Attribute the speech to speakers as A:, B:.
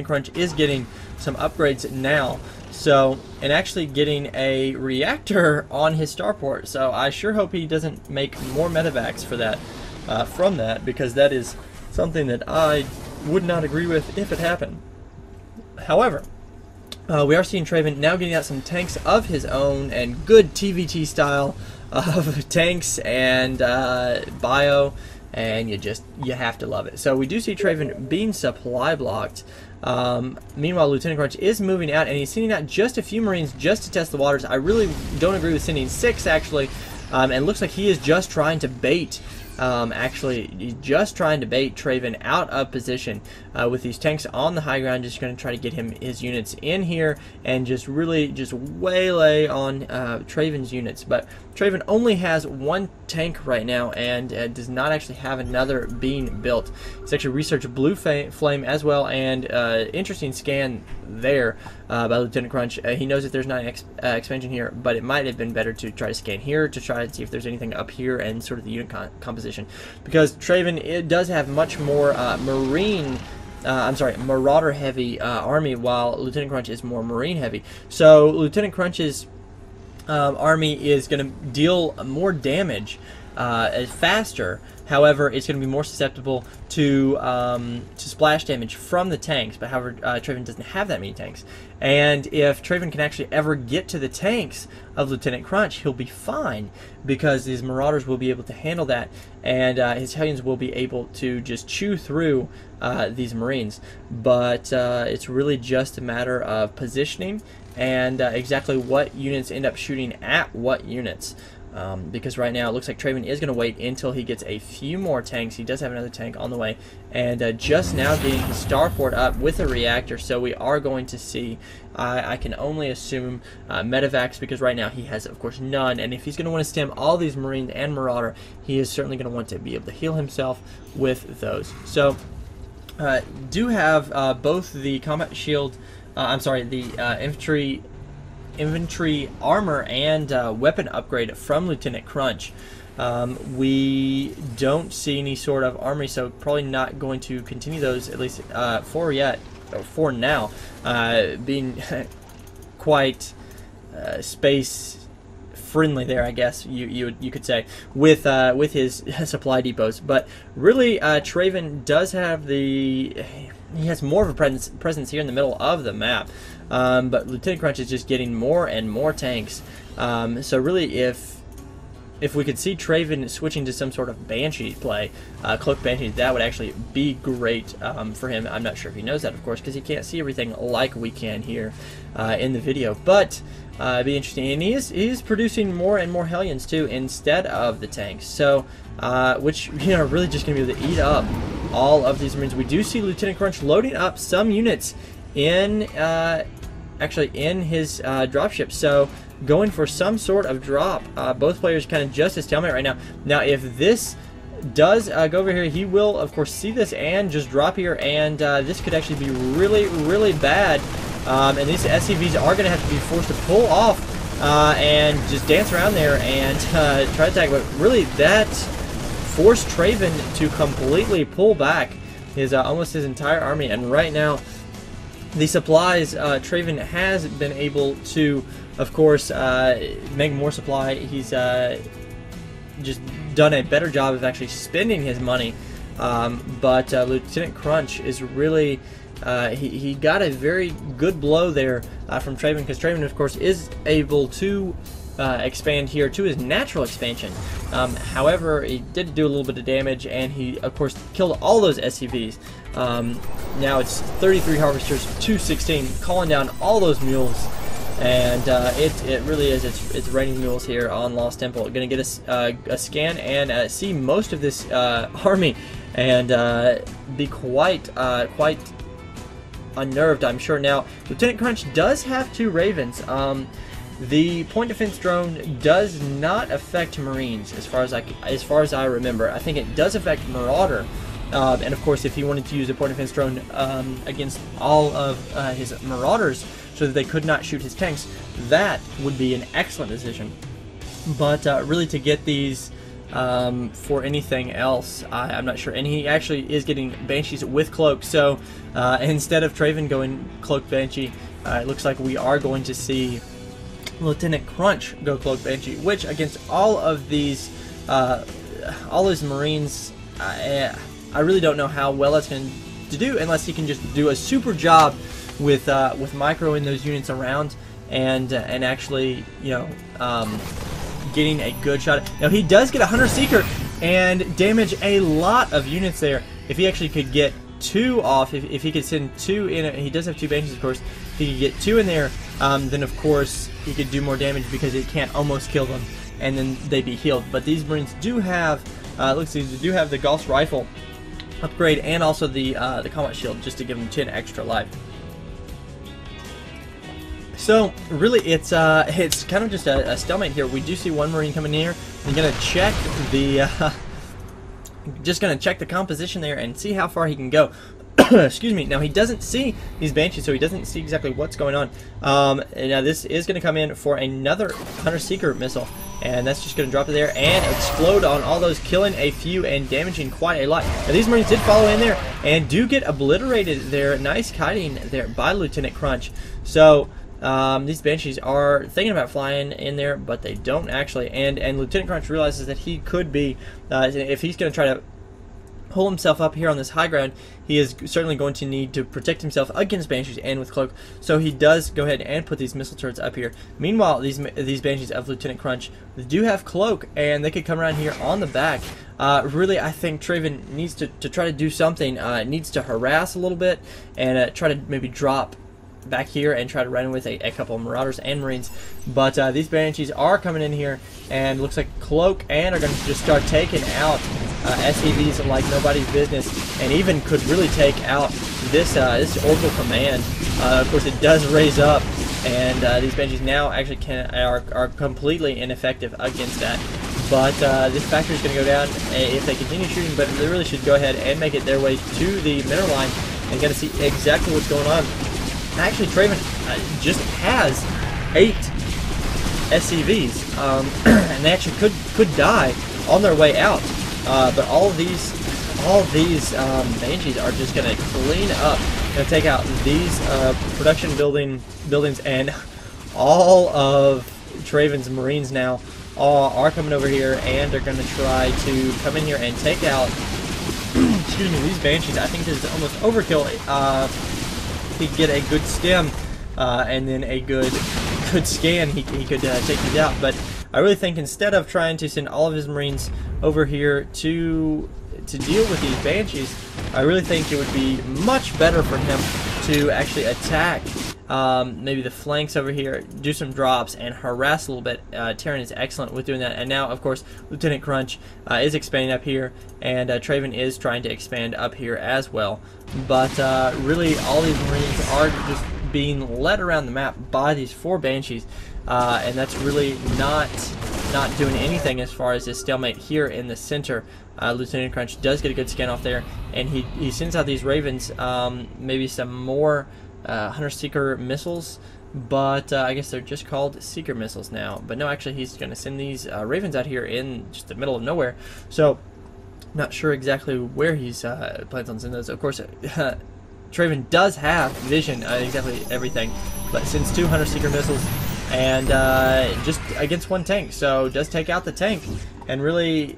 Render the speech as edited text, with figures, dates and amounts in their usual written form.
A: Crunch is getting some upgrades now. So, and actually getting a reactor on his starport. So I sure hope he doesn't make more medevacs for that, from that, because that is something that I would not agree with if it happened. However, we are seeing Traven now getting out some tanks of his own, and good TVT style of tanks and bio, and you have to love it. So we do see Traven being supply blocked. Meanwhile, Lieutenant Crunch is moving out, and he's sending out just a few Marines just to test the waters. I really don't agree with sending 6, actually, and looks like he is just trying to bait. Actually, he's just trying to bait Traven out of position with these tanks on the high ground. Just going to try to get his units in here and just really waylay on Traven's units. But Traven only has 1 tank right now and does not actually have another being built. He's actually researched Blue Flame as well, and interesting scan there by Lieutenant Crunch. He knows that there's not an expansion here, but it might have been better to try to scan here to try to see if there's anything up here and sort of the unit composition. Because Traven does have much more Marauder heavy army, while Lieutenant Crunch is more Marine heavy. So Lieutenant Crunch's army is going to deal more damage faster. However, it's going to be more susceptible to splash damage from the tanks. But however, Traven doesn't have that many tanks. And if Traven can actually ever get to the tanks of Lieutenant Crunch, he'll be fine, because his Marauders will be able to handle that, and his Hellions will be able to just chew through these Marines. But it's really just a matter of positioning and exactly what units end up shooting at what units. Because right now it looks like Traven is going to wait until he gets a few more tanks. He does have another tank on the way, and just now getting his starport up with a reactor. So we are going to see, I can only assume, medevacs, because right now he has, of course, none. And if he's going to want to stem all these Marines and Marauder, he is certainly going to want to be able to heal himself with those. So do have both the combat shield, the infantry armor and weapon upgrade from Lieutenant Crunch. We don't see any sort of armory, so probably not going to continue those, at least for now, being quite space friendly there, I guess you could say, with his supply depots. But really, Traven does have he has more of a presence here in the middle of the map. But Lieutenant Crunch is just getting more and more tanks. So really, if we could see Traven switching to some sort of Banshee play, Cloak Banshee, that would actually be great for him. I'm not sure if he knows that, of course, because he can't see everything like we can here in the video. But it'd be interesting. And he is producing more and more Hellions too, instead of the tanks. So, which, really just going to be able to eat up all of these Marines. We do see Lieutenant Crunch loading up some units in actually in his dropship, so going for some sort of drop. Both players kind of just as stalemate right now. Now if this does go over here, he will of course see this and just drop here, and this could actually be really bad, and these SCVs are going to have to be forced to pull off and just dance around there and try to attack. But really, that forced Traven to completely pull back his almost his entire army. And right now, the supplies, Traven has been able to, of course, make more supply. He's just done a better job of actually spending his money. But Lieutenant Crunch is really, he got a very good blow there from Traven, because Traven, of course, is able to expand here to his natural expansion. However, he did do a little bit of damage, and he, of course, killed all those SCVs. Now it's 33 Harvesters, 216, calling down all those mules. And it really is, it's raining mules here on Lost Temple. Going to get a scan and see most of this army, and be quite unnerved, I'm sure. Now, Lieutenant Crunch does have 2 Ravens. The point defense drone does not affect Marines, as far as I remember. I think it does affect Marauder. And of course, if he wanted to use a point defense drone against all of his Marauders, so that they could not shoot his tanks, that would be an excellent decision. But really, to get these for anything else. I'm not sure. And he actually is getting Banshees with Cloak. So instead of Traven going Cloak Banshee, it looks like we are going to see Lieutenant Crunch go Cloak Banshee, which against all of these Marines, I really don't know how well that's going to do unless he can just do a super job with microing those units around and actually, you know, getting a good shot. Now he does get a Hunter Seeker and damage a lot of units there. If he actually could get 2 off, if he could send 2 in, he does have 2 Banshees, of course. If he could get 2 in there, then of course he could do more damage because it can't almost kill them, and then they'd be healed. But these Marines do have, looks like they do have the Gauss Rifle upgrade and also the Combat Shield just to give them 10 extra life. So really, it's kind of just a stalemate here. We do see one Marine coming in here. He's gonna check the just gonna check the composition there and see how far he can go. Excuse me. Now he doesn't see these Banshees, so he doesn't see exactly what's going on. Now this is gonna come in for another Hunter Seeker missile, and that's just gonna drop it there and explode on all those, killing a few and damaging quite a lot. Now these Marines did follow in there and do get obliterated there. Nice kiting there by Lieutenant Crunch. So these Banshees are thinking about flying in there, but they don't actually. And Lieutenant Crunch realizes that he could be, if he's going to try to pull himself up here on this high ground, he is certainly going to need to protect himself against Banshees and with Cloak. So he does go ahead and put these missile turrets up here. Meanwhile, these Banshees of Lieutenant Crunch do have Cloak, and they could come around here on the back. Really, I think Traven needs to try to do something. Needs to harass a little bit and try to maybe drop back here and try to run with a couple of Marauders and Marines. But these Banshees are coming in here, and looks like Cloak and are going to just start taking out SCVs like nobody's business, and even could really take out this Orbital Command. Of course, it does raise up, and these Banshees now actually are completely ineffective against that. But this factory is going to go down if they continue shooting, but they really should go ahead and make it their way to the mineral line and get to see exactly what's going on. Actually, Traven just has 8 SCVs, and they actually could die on their way out. But all these Banshees are just going to clean up, going to take out these production buildings, and all of Traven's Marines now are coming over here, and they're going to try to come in here and take out excuse me, these Banshees. I think this is almost overkill. He could get a good stem and then a good scan, he could take these out. But I really think instead of trying to send all of his Marines over here to deal with these Banshees, I really think it would be much better for him to actually attack maybe the flanks over here, do some drops, and harass a little bit. Terran is excellent with doing that. And now, of course, Lieutenant Crunch is expanding up here, and Traven is trying to expand up here as well. But really, all these Marines are just being led around the map by these 4 Banshees, and that's really not doing anything as far as this stalemate here in the center. Lieutenant Crunch does get a good scan off there, and he sends out these Ravens, maybe some more Hunter Seeker missiles, but I guess they're just called Seeker missiles now. But no, actually he's going to send these Ravens out here in just the middle of nowhere. So not sure exactly where he's plans on sending those. Of course, Traven does have vision, exactly everything, but sends 2 Hunter Seeker missiles, and just against 1 tank. So does take out the tank, and really